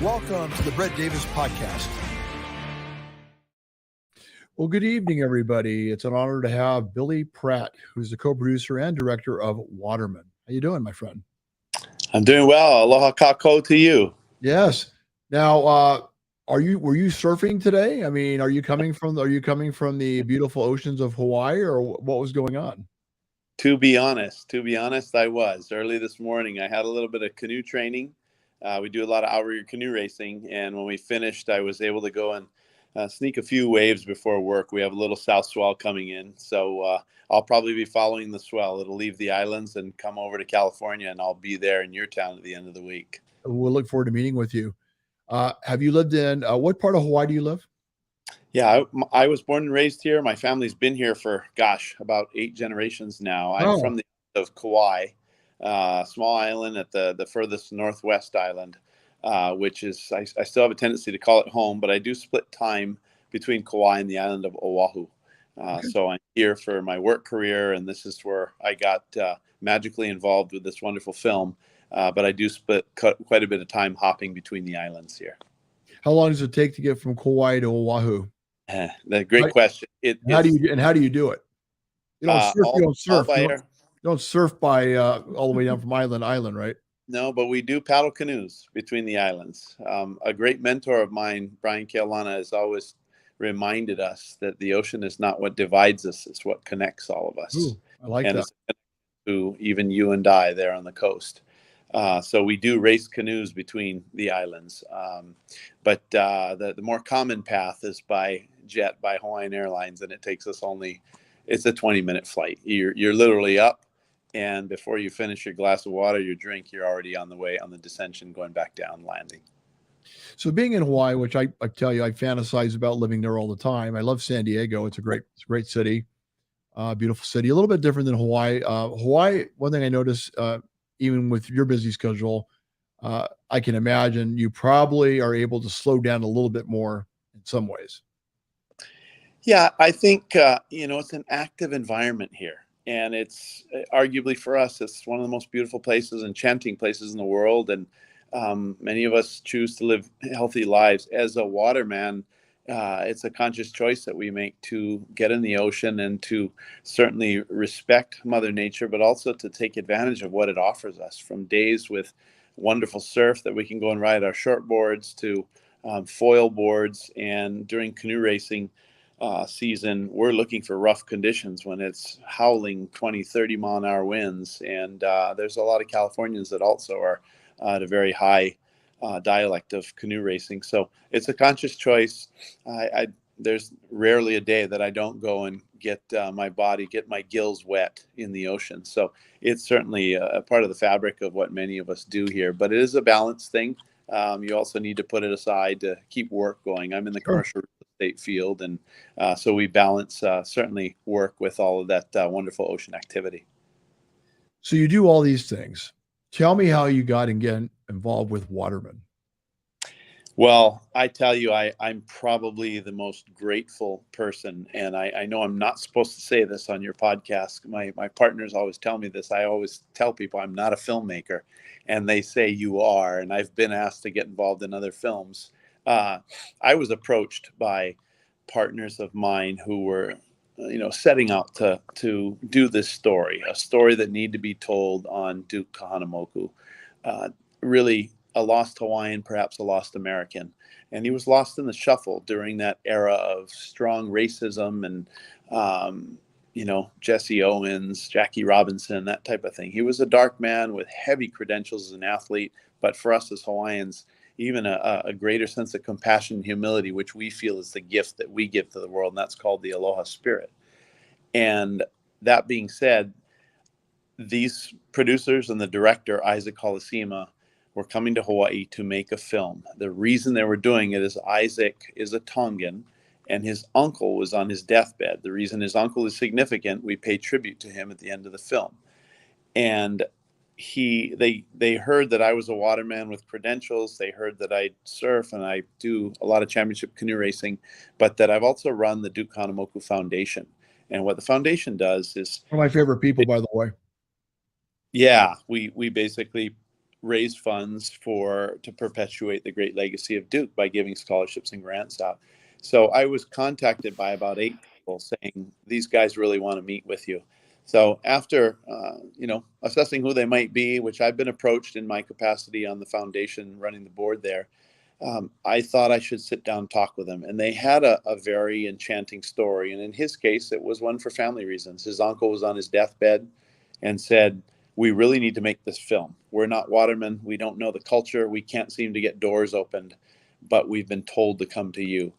Welcome to the Brett Davis Podcast. Well, good evening, everybody. It's an honor to have Billy Pratt, who's the co-producer and director of Waterman. How you doing, my friend? I'm doing well. Aloha kako to you. Yes. Now, were you surfing today? I mean, are you coming from the beautiful oceans of Hawaii, or what was going on? To be honest, I was. Early this morning, I had a little bit of canoe training. We do a lot of outrigger canoe racing, and when we finished, I was able to go and sneak a few waves before work. We have a little south swell coming in, so I'll probably be following the swell. It'll leave the islands and come over to California, and I'll be there in your town at the end of the week. We'll look forward to meeting with you. Have you lived in what part of Hawaii do you live? Yeah, I was born and raised here. My family's been here for, about 8 generations now. I'm from the island of Kauai, small island at the furthest northwest island, which is, I still have a tendency to call it home, but I do split time between Kauai and the island of Oahu. So I'm here for my work career, and this is where I got magically involved with this wonderful film. But I do split quite a bit of time hopping between the islands here. How long does it take to get from Kauai to Oahu? Great question. How do you do it? You don't surf. You don't surf by all the way down from island to island, right? No, but we do paddle canoes between the islands. A great mentor of mine, Brian Kealana, has always reminded us that the ocean is not what divides us; it's what connects all of us. Ooh, I like that. To even you and I there on the coast. So we do race canoes between the islands. But the more common path is by jet, by Hawaiian Airlines, and it takes us it's a 20-minute flight. You're literally up, and before you finish your glass of water, your drink, you're already on the way on the descension, going back down, landing. So being in Hawaii, which I tell you, I fantasize about living there all the time. I love San Diego. It's a great city, beautiful city, a little bit different than Hawaii. Hawaii, one thing I noticed, even with your busy schedule, I can imagine you probably are able to slow down a little bit more in some ways. Yeah, I think, it's an active environment here. And it's arguably for us, it's one of the most beautiful places, enchanting places in the world. And many of us choose to live healthy lives. As a waterman, it's a conscious choice that we make to get in the ocean and to certainly respect Mother Nature, but also to take advantage of what it offers us, from days with wonderful surf that we can go and ride our shortboards to foil boards. And during canoe racing season, we're looking for rough conditions when it's howling 20, 30 mile an hour winds. And there's a lot of Californians that also are at a very high dialect of canoe racing. So it's a conscious choice. There's rarely a day that I don't go and get my gills wet in the ocean. So it's certainly a part of the fabric of what many of us do here, but it is a balance thing. You also need to put it aside to keep work going. I'm in the commercial real estate field, and so we balance certainly work with all of that wonderful ocean activity. So you do all these things. Tell me how you got involved with Waterman. Well, I tell you, I'm probably the most grateful person, and I know I'm not supposed to say this on your podcast. My partners always tell me this. I always tell people I'm not a filmmaker, and they say you are, and I've been asked to get involved in other films. I was approached by partners of mine who were setting out to do this story, a story that needed to be told on Duke Kahanamoku. Really a lost Hawaiian, perhaps a lost American. And he was lost in the shuffle during that era of strong racism and, Jesse Owens, Jackie Robinson, that type of thing. He was a dark man with heavy credentials as an athlete, but for us as Hawaiians, even a greater sense of compassion and humility, which we feel is the gift that we give to the world, and that's called the Aloha Spirit. And that being said, these producers and the director, Isaac Holosima, were coming to Hawaii to make a film. The reason they were doing it is Isaac is a Tongan, and his uncle was on his deathbed. The reason his uncle is significant, we pay tribute to him at the end of the film. And they heard that I was a waterman with credentials. They heard that I surf and I do a lot of championship canoe racing, but that I've also run the Duke Kahanamoku Foundation. And what the foundation does is one of my favorite people, by the way. Yeah, we basically raise funds to perpetuate the great legacy of Duke by giving scholarships and grants out. So I was contacted by about 8 people saying, these guys really want to meet with you. So after, assessing who they might be, which I've been approached in my capacity on the foundation running the board there, I thought I should sit down and talk with them. And they had a very enchanting story. And in his case, it was one for family reasons. His uncle was on his deathbed and said, we really need to make this film. We're not Waterman. We don't know the culture. We can't seem to get doors opened, but we've been told to come to you.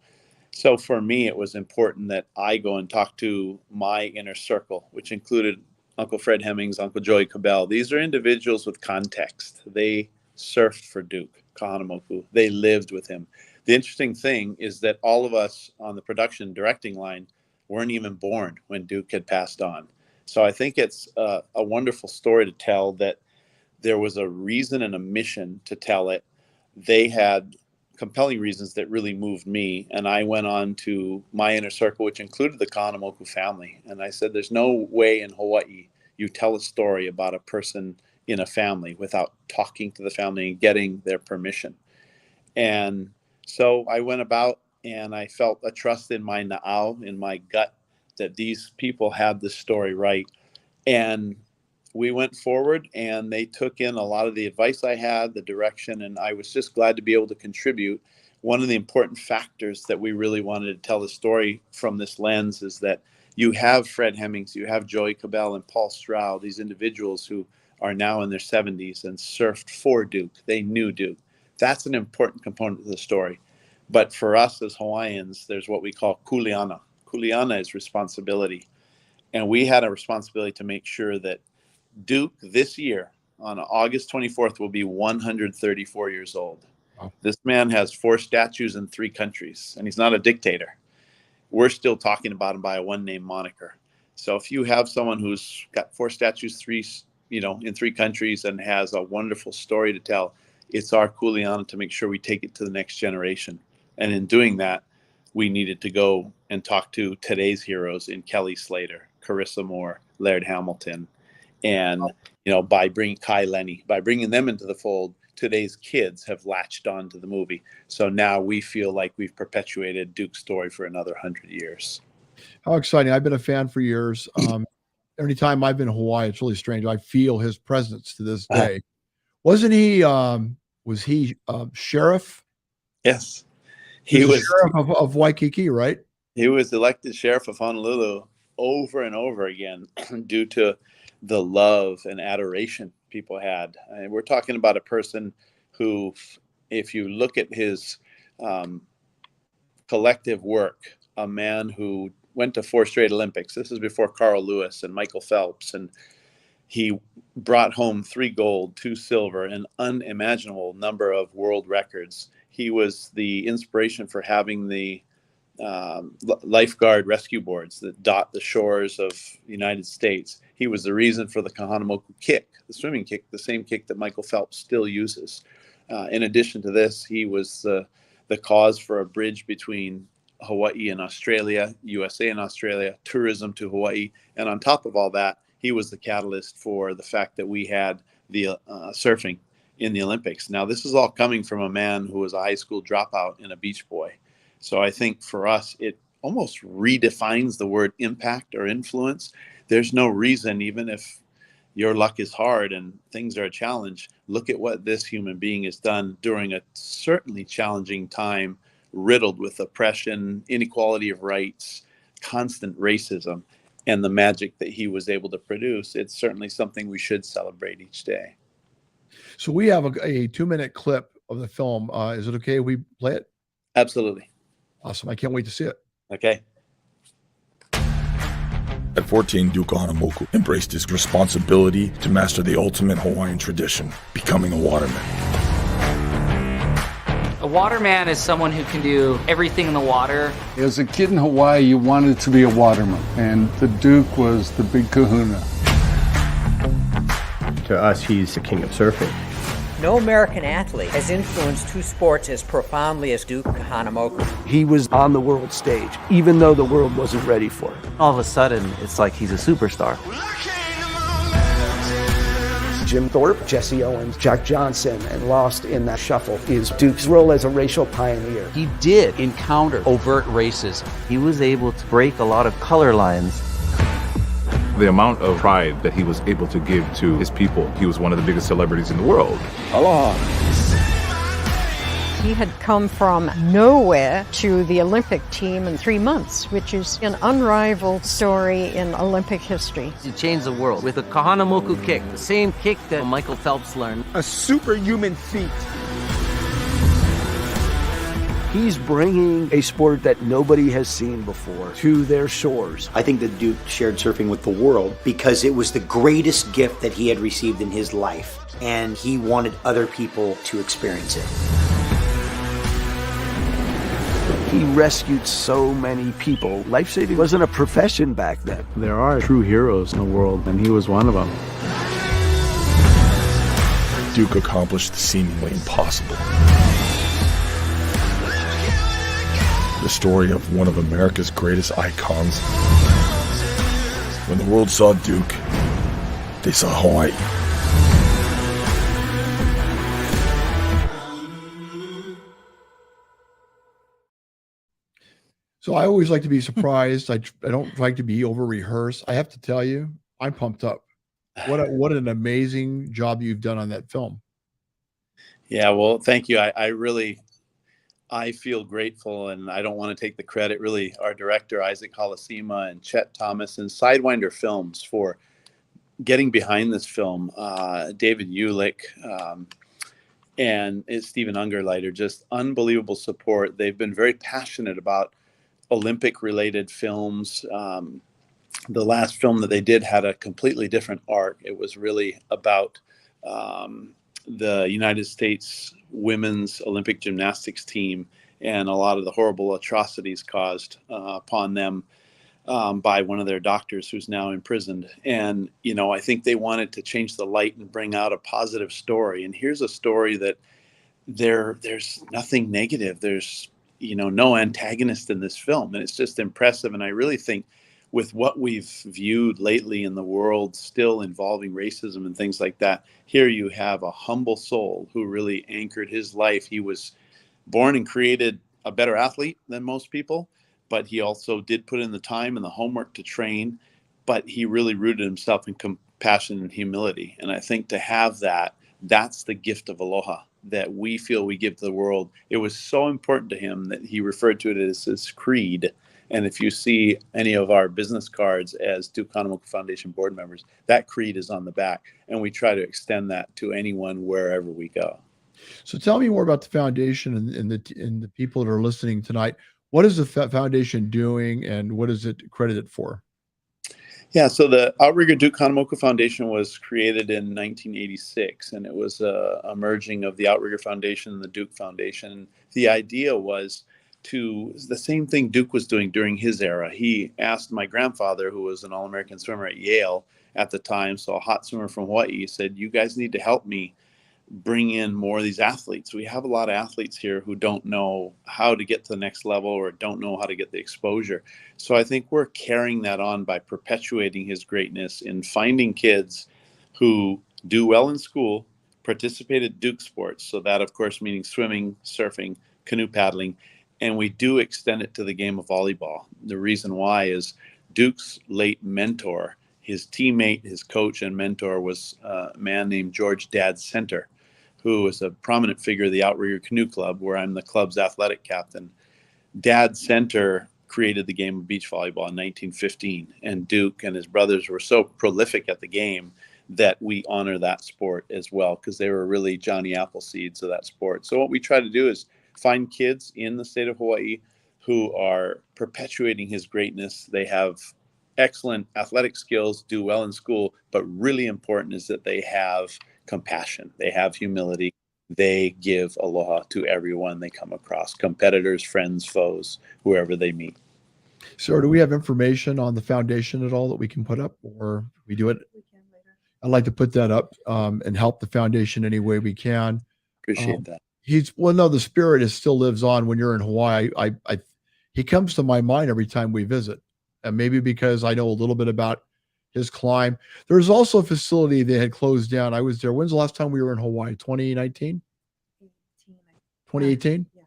So for me, it was important that I go and talk to my inner circle, which included Uncle Fred Hemmings, Uncle Joey Cabell. These are individuals with context. They surfed for Duke Kahanamoku. They lived with him. The interesting thing is that all of us on the production directing line weren't even born when Duke had passed on. So I think it's a wonderful story to tell, that there was a reason and a mission to tell it. They had compelling reasons that really moved me. And I went on to my inner circle, which included the Kahanamoku family. And I said, there's no way in Hawaii you tell a story about a person in a family without talking to the family and getting their permission. And so I went about, and I felt a trust in my na'au, in my gut, that these people had this story right. And we went forward, and they took in a lot of the advice I had, the direction, and I was just glad to be able to contribute. One of the important factors that we really wanted to tell the story from this lens is that you have Fred Hemmings, you have Joey Cabell and Paul Stroud, these individuals who are now in their 70s and surfed for Duke. They knew Duke. That's an important component of the story. But for us as Hawaiians, there's what we call kuleana. Kuleana is responsibility. And we had a responsibility to make sure that Duke this year on August 24th will be 134 years old. Wow. This man has 4 statues in 3 countries, and he's not a dictator. We're still talking about him by a one-name moniker. So if you have someone who's got 4 statues, in 3 countries, and has a wonderful story to tell, it's our kuleana to make sure we take it to the next generation. And in doing that, we needed to go and talk to today's heroes in Kelly Slater, Carissa Moore, Laird Hamilton, and by bringing Kai Lenny, by bringing them into the fold, today's kids have latched on to the movie. So now we feel like we've perpetuated Duke's story for another 100 years. How exciting. I've been a fan for years. Anytime I've been in Hawaii, it's really strange. I feel his presence to this day. Wasn't he, was he sheriff? Yes. He was sheriff of Waikiki, right? He was elected sheriff of Honolulu over and over again due to the love and adoration people had. And we're talking about a person who, if you look at his collective work, a man who went to 4 straight Olympics. This is before Carl Lewis and Michael Phelps. And he brought home 3 gold, 2 silver, an unimaginable number of world records. He was the inspiration for having the lifeguard rescue boards that dot the shores of the United States. He was the reason for the Kahanamoku kick, the swimming kick, the same kick that Michael Phelps still uses. In addition to this, he was the cause for a bridge between Hawaii and Australia, USA and Australia, tourism to Hawaii. And on top of all that, he was the catalyst for the fact that we had the surfing in the Olympics. Now, this is all coming from a man who was a high school dropout and a beach boy. So I think for us, it almost redefines the word impact or influence. There's no reason, even if your luck is hard and things are a challenge, look at what this human being has done during a certainly challenging time, riddled with oppression, inequality of rights, constant racism, and the magic that he was able to produce. It's certainly something we should celebrate each day. So we have a 2-minute clip of the film. Is it okay if we play it? Absolutely. Awesome. I can't wait to see it. Okay. At 14, Duke Kahanamoku embraced his responsibility to master the ultimate Hawaiian tradition, becoming a waterman. A waterman is someone who can do everything in the water. As a kid in Hawaii, you wanted to be a waterman, and the Duke was the big kahuna. To us, he's the king of surfing. No American athlete has influenced 2 sports as profoundly as Duke Kahanamoku. He was on the world stage, even though the world wasn't ready for it. All of a sudden, it's like he's a superstar. Jim Thorpe, Jesse Owens, Jack Johnson, and lost in that shuffle is Duke's role as a racial pioneer. He did encounter overt racism. He was able to break a lot of color lines. The amount of pride that he was able to give to his people. He was one of the biggest celebrities in the world. Aloha. He had come from nowhere to the Olympic team in 3 months, which is an unrivaled story in Olympic history. He changed the world with a Kahanamoku kick, the same kick that Michael Phelps learned. A superhuman feat. He's bringing a sport that nobody has seen before to their shores. I think that Duke shared surfing with the world because it was the greatest gift that he had received in his life, and he wanted other people to experience it. He rescued so many people. Lifesaving wasn't a profession back then. There are true heroes in the world, and he was one of them. Duke accomplished the seemingly impossible. The story of one of America's greatest icons. When the world saw Duke, they saw Hawaii. So I always like to be surprised. I don't like to be over rehearsed. I have to tell you, I'm pumped up. What an amazing job you've done on that film. Yeah, well, thank you. I feel grateful, and I don't want to take the credit. Really, our director Isaac Halasima and Chet Thomas and Sidewinder Films for getting behind this film. David Ulick and Stephen Ungerleider, just unbelievable support. They've been very passionate about Olympic-related films. The last film that they did had a completely different arc. It was really about the United States women's Olympic gymnastics team and a lot of the horrible atrocities caused upon them by one of their doctors who's now imprisoned. And, I think they wanted to change the light and bring out a positive story. And here's a story that there's nothing negative. There's no antagonist in this film. And it's just impressive. And I really think with what we've viewed lately in the world still involving racism and things like that, here you have a humble soul who really anchored his life. He was born and created a better athlete than most people, but he also did put in the time and the homework to train, but he really rooted himself in compassion and humility. And I think to have that, that's the gift of aloha that we feel we give to the world. It was so important to him that he referred to it as his creed. And if you see any of our business cards as Duke Kahanamoku Foundation board members, that creed is on the back. And we try to extend that to anyone wherever we go. So tell me more about the foundation and the people that are listening tonight. What is the foundation doing, and what is it credited for? Yeah, so the Outrigger Duke Kahanamoku Foundation was created in 1986, and it was a merging of the Outrigger Foundation and the Duke Foundation. The idea was the same thing Duke was doing during his era. He asked my grandfather, who was an All-American swimmer at Yale at the time, so a hot swimmer from Hawaii, he said, "You guys need to help me bring in more of these athletes. We have a lot of athletes here who don't know how to get to the next level or don't know how to get the exposure." So I think we're carrying that on by perpetuating his greatness in finding kids who do well in school, participate at Duke sports. So that, of course, meaning swimming, surfing, canoe paddling, and we do extend it to the game of volleyball. The reason why is Duke's late mentor, his teammate, his coach and mentor was a man named George Dad Center, who is a prominent figure of the Outrigger Canoe Club, where I'm the club's athletic captain. Dad Center created the game of beach volleyball in 1915, and Duke and his brothers were so prolific at the game that we honor that sport as well, because they were really Johnny Appleseeds of that sport. So what we try to do is find kids in the state of Hawaii who are perpetuating his greatness. They have excellent athletic skills, do well in school, but really important is that they have compassion. They have humility. They give aloha to everyone they come across, competitors, friends, foes, whoever they meet. So do we have information on the foundation at all that we can put up, or we do it? We can later. I'd like to put that up and help the foundation any way we can. Appreciate that. The spirit still lives on when you're in Hawaii. He comes to my mind every time we visit, and maybe because I know a little bit about his climb. There's also a facility they had closed down. I was there. When's the last time we were in Hawaii? 2019? 2018? Yeah.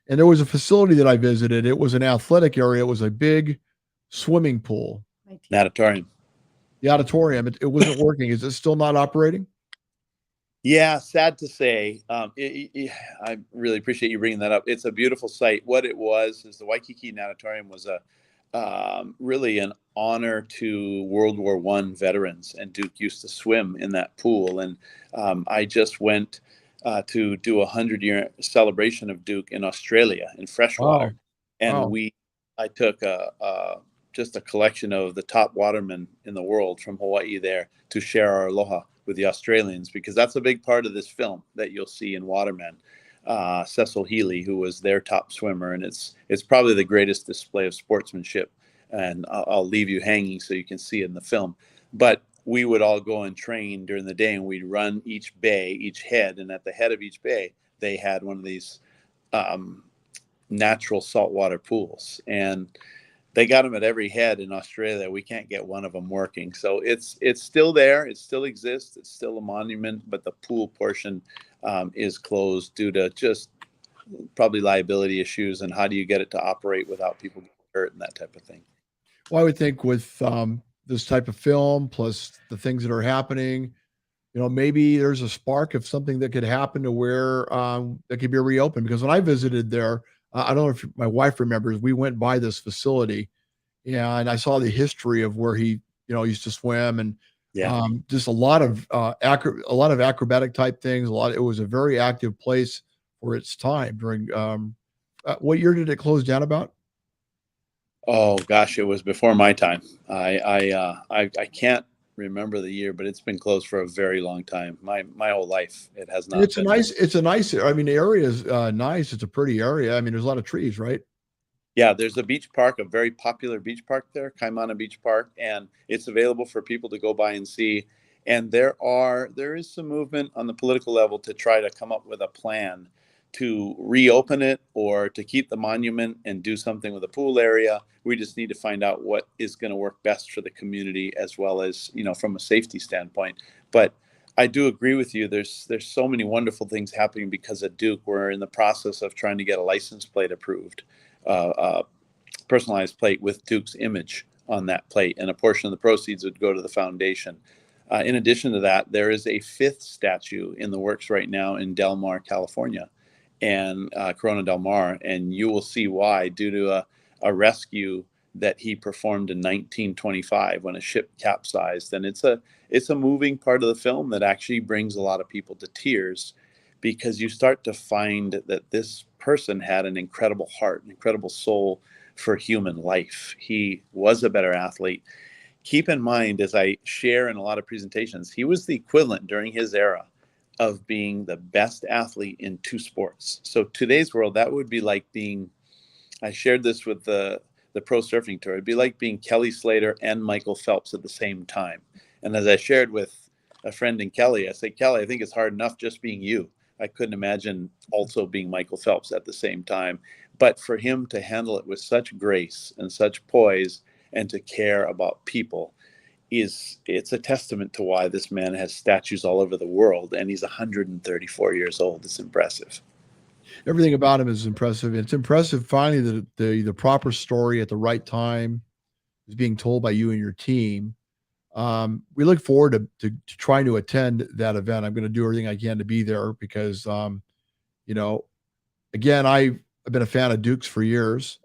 And there was a facility that I visited. It was an athletic area. It was a big swimming pool. Natatorium. The auditorium, it wasn't working. Is it still not operating? Yeah, sad to say. I really appreciate you bringing that up. It's a beautiful site. What it was is the Waikiki Natatorium was really an honor to World War I veterans, and Duke used to swim in that pool. And I just went to do a 100-year celebration of Duke in Australia in freshwater, and I took just a collection of the top watermen in the world from Hawaii there to share our aloha with the Australians, because that's a big part of this film that you'll see in Waterman. Cecil Healy, who was their top swimmer, and it's probably the greatest display of sportsmanship. And I'll leave you hanging so you can see it in the film. But we would all go and train during the day, and we'd run each bay, each head, and at the head of each bay, they had one of these natural saltwater pools. And they got them at every head in Australia. We can't get one of them working. So it's still there. It still exists. It's still a monument, but the pool portion is closed due to just probably liability issues. And how do you get it to operate without people getting hurt and that type of thing? Well, I would think with this type of film, plus the things that are happening, maybe there's a spark of something that could happen to where that could be reopened. Because when I visited there, I don't know if my wife remembers, we went by this facility, and I saw the history of where he, used to swim, and just a lot of acrobatic type things. It was a very active place for its time during. What year did it close down about? Oh gosh, it was before my time. I can't remember the year, but it's been closed for a very long time. My whole life, it has not. It's a nice. I mean, the area is nice. It's a pretty area. I mean, there's a lot of trees, right? Yeah, there's a beach park, a very popular beach park there, Kaimana Beach Park, and it's available for people to go by and see. And there is some movement on the political level to try to come up with a plan to reopen it or to keep the monument and do something with the pool area. We just need to find out what is going to work best for the community, as well as, from a safety standpoint. But I do agree with you. There's so many wonderful things happening because of Duke. We're in the process of trying to get a license plate approved, personalized plate with Duke's image on that plate, and a portion of the proceeds would go to the foundation. In addition to that, there is a 5th statue in the works right now in Del Mar, California, and Corona Del Mar, and you will see why, due to a rescue that he performed in 1925 when a ship capsized. And it's a moving part of the film that actually brings a lot of people to tears, because you start to find that this person had an incredible heart, an incredible soul for human life. He was a better athlete. Keep in mind, as I share in a lot of presentations, he was the equivalent during his era of being the best athlete in 2 sports. So today's world, that would be like being, I shared this with the pro surfing tour, it'd be like being Kelly Slater and Michael Phelps at the same time. And as I shared with a friend in Kelly, I said, Kelly, I think it's hard enough just being you. I couldn't imagine also being Michael Phelps at the same time. But for him to handle it with such grace and such poise and to care about people, it's a testament to why this man has statues all over the world, and he's 134 years old. It's impressive. Everything about him is impressive. It's impressive finally that the proper story at the right time is being told by you and your team. We look forward to trying to attend that event. I'm going to do everything I can to be there because, again, I've been a fan of Duke's for years,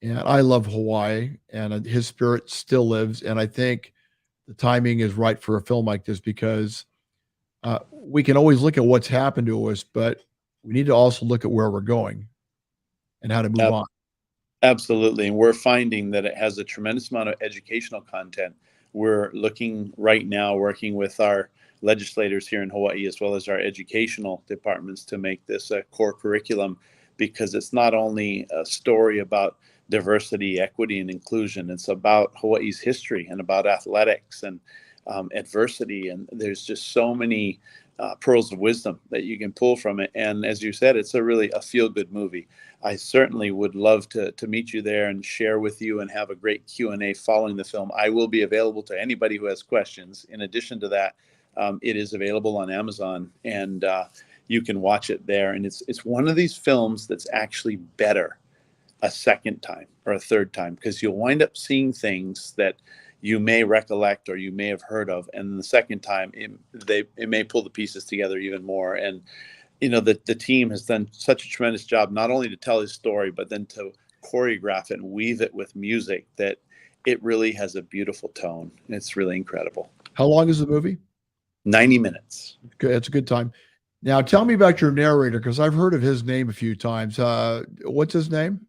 and I love Hawaii, and his spirit still lives. And I think the timing is right for a film like this, because we can always look at what's happened to us, but we need to also look at where we're going and how to move on. Absolutely. And we're finding that it has a tremendous amount of educational content. We're looking right now, working with our legislators here in Hawaii, as well as our educational departments, to make this a core curriculum, because it's not only a story about diversity, equity, and inclusion. It's about Hawaii's history and about athletics and adversity. And there's just so many pearls of wisdom that you can pull from it. And as you said, it's really a feel-good movie. I certainly would love to meet you there and share with you and have a great Q&A following the film. I will be available to anybody who has questions. In addition to that, it is available on Amazon, and you can watch it there. And it's one of these films that's actually better a second time or a third time, because you'll wind up seeing things that you may recollect or you may have heard of, and the second time it may pull the pieces together even more. And the team has done such a tremendous job, not only to tell his story, but then to choreograph it and weave it with music, that it really has a beautiful tone. It's really incredible. How long is the movie? 90 minutes. Good. That's a good time. Now tell me about your narrator, because I've heard of his name a few times. What's his name?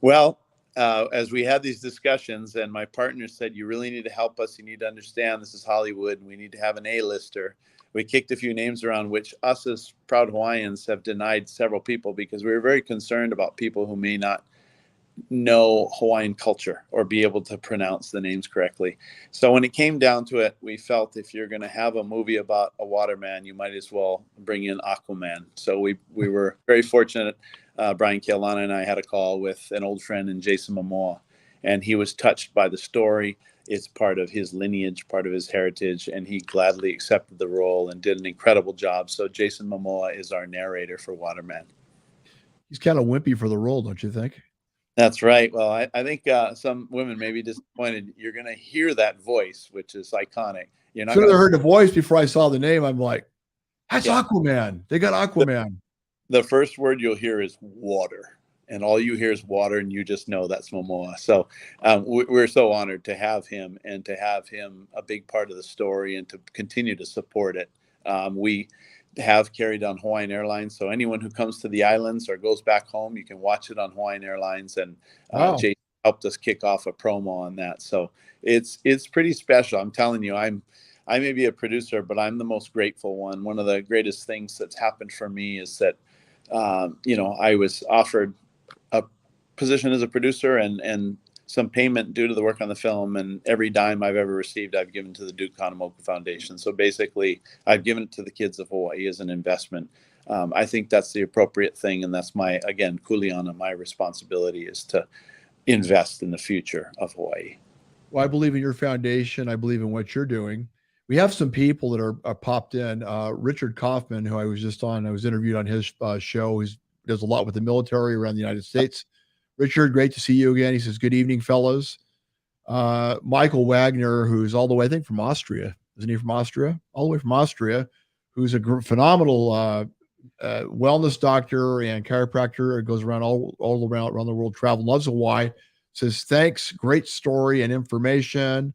Well, as we had these discussions, and my partner said, you really need to help us. You need to understand this is Hollywood, and we need to have an A-lister. We kicked a few names around, which us as proud Hawaiians have denied several people, because we were very concerned about people who may not know Hawaiian culture or be able to pronounce the names correctly. So when it came down to it, we felt if you're going to have a movie about a waterman, you might as well bring in Aquaman. So we were very fortunate. Brian Kealana and I had a call with an old friend in Jason Momoa, and he was touched by the story. It's part of his lineage, part of his heritage, and he gladly accepted the role and did an incredible job. So Jason Momoa is our narrator for Waterman. He's kind of wimpy for the role, don't you think? That's right. Well, I think some women may be disappointed. You're going to hear that voice, which is iconic. You're not. As soon as I heard the voice before I saw the name, I'm like, that's Aquaman. They got Aquaman. The first word you'll hear is water, and all you hear is water, and you just know that's Momoa. So we're so honored to have him, and to have him a big part of the story, and to continue to support it. We have carried on Hawaiian Airlines, so anyone who comes to the islands or goes back home, you can watch it on Hawaiian Airlines. And Jason helped us kick off a promo on that, so it's pretty special. I'm telling you, I may be a producer, but I'm the most grateful one. One of the greatest things that's happened for me is that I was offered a position as a producer and some payment due to the work on the film, and every dime I've ever received, I've given to the Duke Kahanamoku Foundation. So basically, I've given it to the kids of Hawaii as an investment. I think that's the appropriate thing, and that's my, again, kuleana, my responsibility is to invest in the future of Hawaii. Well, I believe in your foundation. I believe in what you're doing. We have some people that are popped in. Richard Kaufman, who I was just on, I was interviewed on his show. He does a lot with the military around the United States. Richard, great to see you again. He says, good evening, fellows. Michael Wagner, who's all the way, I think, from Austria. Isn't he from Austria? All the way from Austria, who's a phenomenal wellness doctor and chiropractor. Goes around all around the world, travel, loves Hawaii. Says, thanks, great story and information.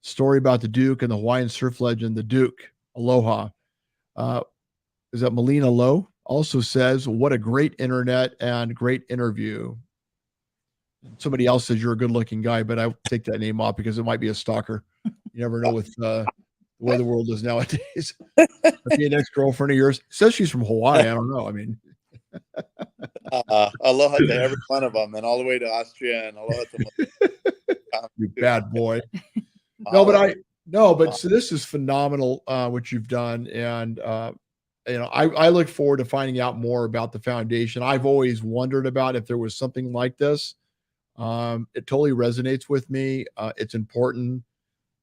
Story about the Duke and the Hawaiian surf legend, the Duke. Aloha. Is that Melina Lowe? Also says, what a great internet and great interview. Somebody else says you're a good looking guy, but I'll take that name off because it might be a stalker. You never know with the way the world is nowadays. Be an ex-girlfriend of yours. Says she's from Hawaii. I don't know. I mean, aloha to every one of them, and all the way to Austria, and aloha to you bad boy. But so this is phenomenal what you've done, and I look forward to finding out more about the foundation. I've always wondered about if there was something like this. It totally resonates with me. It's important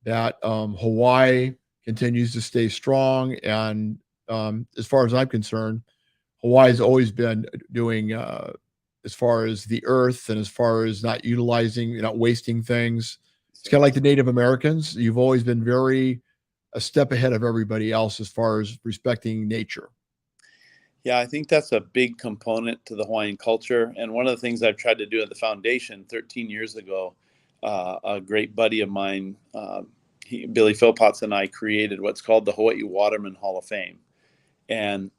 that Hawaii continues to stay strong, and as far as I'm concerned, Hawaii's always been doing as far as the earth and as far as not utilizing, not wasting things. It's kind of like the Native Americans. You've always been a step ahead of everybody else as far as respecting nature. Yeah, I think that's a big component to the Hawaiian culture. And one of the things I've tried to do at the foundation 13 years ago, a great buddy of mine, Billy Philpotts, and I created what's called the Hawaii Waterman Hall of Fame. And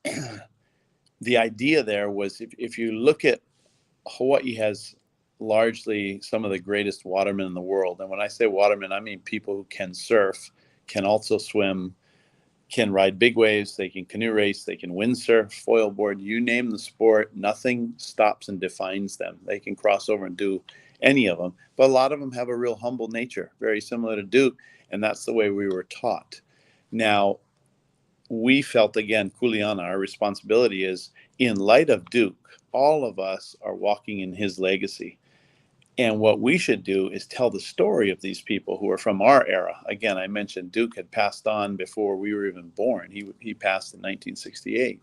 the idea there was if you look at Hawaii has largely some of the greatest watermen in the world. And when I say watermen, I mean people who can surf, can also swim, can ride big waves, they can canoe race, they can windsurf, foil board, you name the sport, nothing stops and defines them. They can cross over and do any of them. But a lot of them have a real humble nature, very similar to Duke, and that's the way we were taught. Now, we felt, again, Kuleana, our responsibility is, in light of Duke, all of us are walking in his legacy. And what we should do is tell the story of these people who are from our era. Again, I mentioned Duke had passed on before we were even born. He passed in 1968.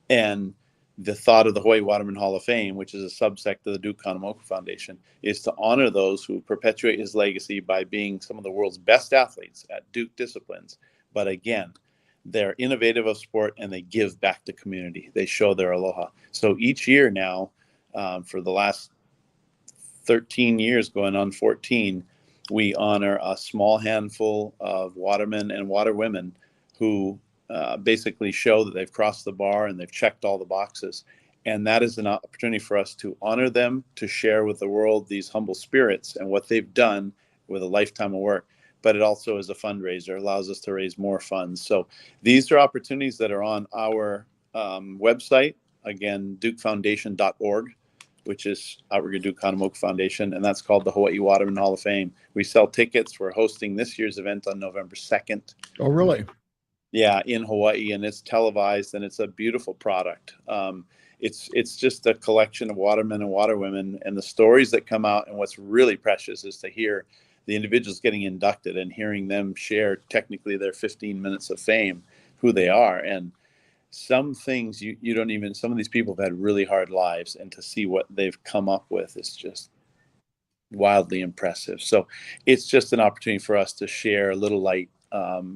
And the thought of the Hawaii Waterman Hall of Fame, which is a subsect of the Duke Kahanamoku Foundation, is to honor those who perpetuate his legacy by being some of the world's best athletes at Duke disciplines. But again, they're innovative of sport and they give back to community. They show their aloha. So each year now, for the last 13 years, going on 14, we honor a small handful of watermen and waterwomen who basically show that they've crossed the bar and they've checked all the boxes. And that is an opportunity for us to honor them, to share with the world these humble spirits and what they've done with a lifetime of work. But it also is a fundraiser, allows us to raise more funds. So these are opportunities that are on our website, again, dukefoundation.org, which is Outrigger Duke Kahanamoku Foundation, and that's called the Hawaii Waterman Hall of Fame. We sell tickets. We're hosting this year's event on November 2nd. Oh, really? Yeah, in Hawaii, and it's televised, and it's a beautiful product. It's just a collection of watermen and waterwomen, and the stories that come out. And what's really precious is to hear the individuals getting inducted and hearing them share technically their 15 minutes of fame, who they are. And some things you don't even, some of these people have had really hard lives, and to see what they've come up with is just wildly impressive. So it's just an opportunity for us to share a little light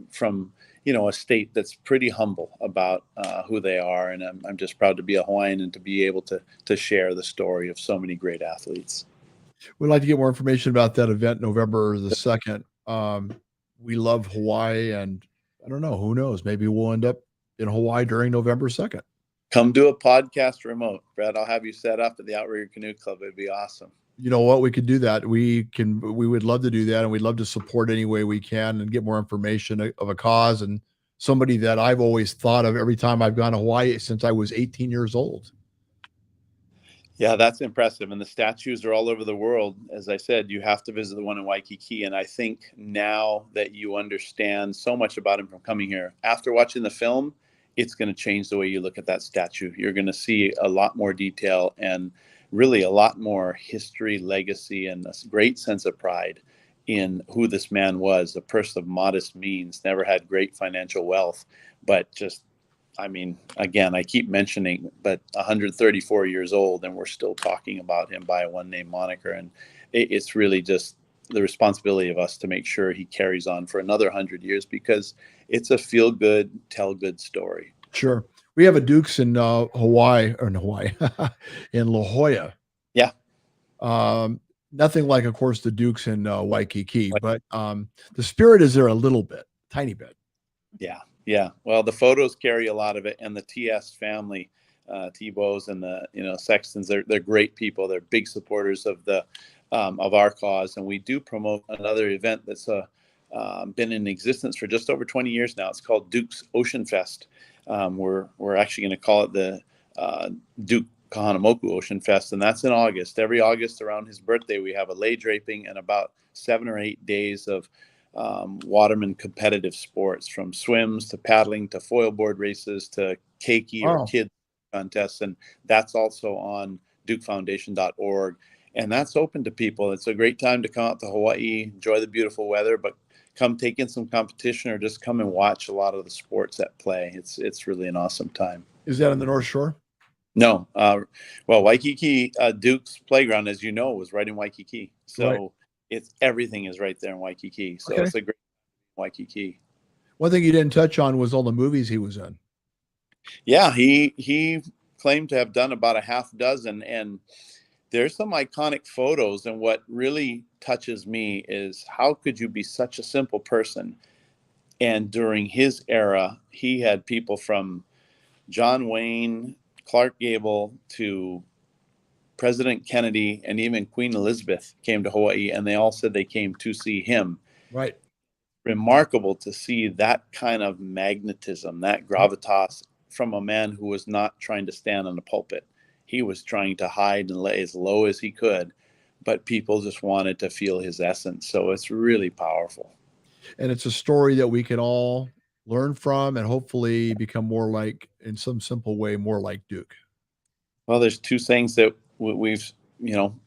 from, a state that's pretty humble about who they are. And I'm just proud to be a Hawaiian and to be able to share the story of so many great athletes. We'd like to get more information about that event, November the 2nd. We love Hawaii, and I don't know, who knows, maybe we'll end up in Hawaii during November 2nd. Come do a podcast remote, Brett. I'll have you set up at the Outrigger Canoe Club. It'd be awesome. You know what? We could do that. We would love to do that, and we'd love to support any way we can and get more information of a cause and somebody that I've always thought of every time I've gone to Hawaii since I was 18 years old. Yeah, that's impressive. And the statues are all over the world. As I said, you have to visit the one in Waikiki. And I think now that you understand so much about him from coming here, after watching the film, it's going to change the way you look at that statue. You're going to see a lot more detail and really a lot more history, legacy, and a great sense of pride in who this man was, a person of modest means, never had great financial wealth, but just, I mean, again, I keep mentioning, but 134 years old, and we're still talking about him by a one-name moniker. And it's really just the responsibility of us to make sure he carries on for another 100 years, because it's a feel-good, tell-good story. Sure. We have a Dukes in Hawaii, in La Jolla. Yeah. Nothing like, of course, the Dukes in Waikiki, but the spirit is there a little bit, tiny bit. Yeah. Yeah. Well, the photos carry a lot of it, and the TS family, T-Bows and the, Sextons, they're great people. They're big supporters of of our cause. And we do promote another event that's been in existence for just over 20 years now. It's called Duke's Ocean Fest. We're actually going to call it the Duke Kahanamoku Ocean Fest, and that's in August. Every August around his birthday, we have a lei draping and about 7 or 8 days of waterman competitive sports, from swims to paddling to foil board races to keiki or kids contests. And that's also on dukefoundation.org. And that's open to people. It's a great time to come out to Hawaii, enjoy the beautiful weather, but come take in some competition or just come and watch a lot of the sports at play. It's really an awesome time. Is that on the North Shore? No. Well, Waikiki, Duke's playground, as you know, was right in Waikiki. So everything is right there in Waikiki. So it's a great Waikiki. One thing you didn't touch on was all the movies he was in. Yeah, he claimed to have done about a half dozen, and there's some iconic photos. And what really touches me is, how could you be such a simple person? And during his era, he had people from John Wayne, Clark Gable, to President Kennedy, and even Queen Elizabeth came to Hawaii, and they all said they came to see him. Right. Remarkable to see that kind of magnetism, that gravitas from a man who was not trying to stand on the pulpit. He was trying to hide and lay as low as he could, but people just wanted to feel his essence. So it's really powerful. And it's a story that we can all learn from, and hopefully become more like, in some simple way, more like Duke? Well, there's two things that we've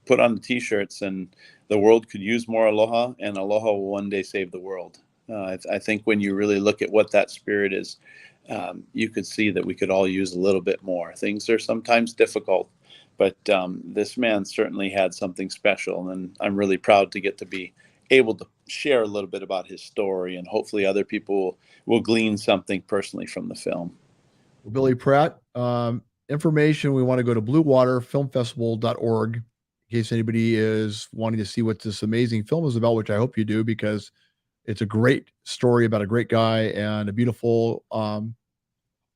put on the t-shirts, and the world could use more aloha, and aloha will one day save the world. I think when you really look at what that spirit is, you could see that we could all use a little bit more. Things are sometimes difficult, but this man certainly had something special, and I'm really proud to get to be able to share a little bit about his story, and hopefully other people will glean something personally from the film. Well, Billy Pratt, information, we want to go to bluewaterfilmfestival.org in case anybody is wanting to see what this amazing film is about, which I hope you do, because it's a great story about a great guy and a beautiful,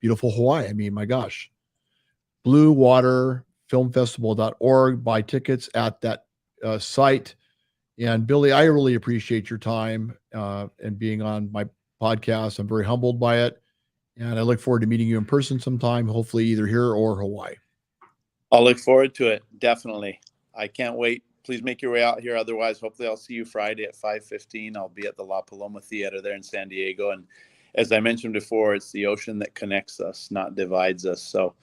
beautiful Hawaii. I mean, my gosh. bluewaterfilmfestival.org. Buy tickets at that site. And Billy, I really appreciate your time and being on my podcast. I'm very humbled by it. And I look forward to meeting you in person sometime, hopefully either here or Hawaii. I'll look forward to it. Definitely. I can't wait. Please make your way out here. Otherwise, hopefully I'll see you Friday at 5:15. I'll be at the La Paloma Theater there in San Diego. And as I mentioned before, it's the ocean that connects us, not divides us. So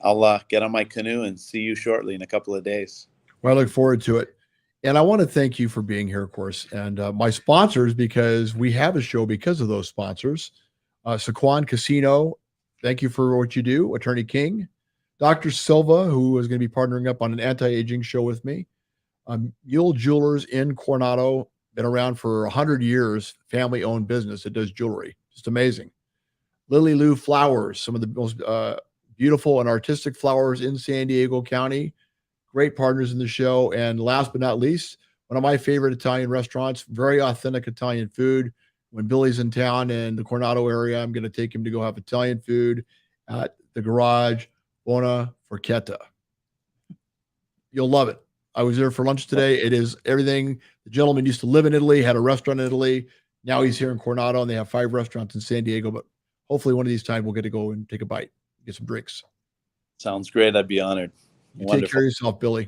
I'll get on my canoe and see you shortly in a couple of days. Well, I look forward to it. And I want to thank you for being here, of course, and my sponsors, because we have a show because of those sponsors. Saquon Casino, thank you for what you do. Attorney King, Dr. Silva, who is going to be partnering up on an anti-aging show with me. Mule Jewelers in Coronado, been around for 100 years, family-owned business that does jewelry. Just amazing. Lily Lou Flowers, some of the most beautiful and artistic flowers in San Diego County. Great partners in the show. And last but not least, one of my favorite Italian restaurants, very authentic Italian food. When Billy's in town in the Coronado area, I'm going to take him to go have Italian food at the Garage Buona Forchetta. You'll love it. I was there for lunch today. It is everything. The gentleman used to live in Italy, had a restaurant in Italy. Now he's here in Coronado, and they have 5 restaurants in San Diego. But hopefully one of these times we'll get to go and take a bite, get some drinks. Sounds great. I'd be honored. You take care of yourself, Billy.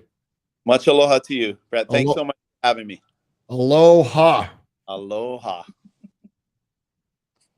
Much aloha to you, Brett. Thanks so much for having me. Aloha. Aloha.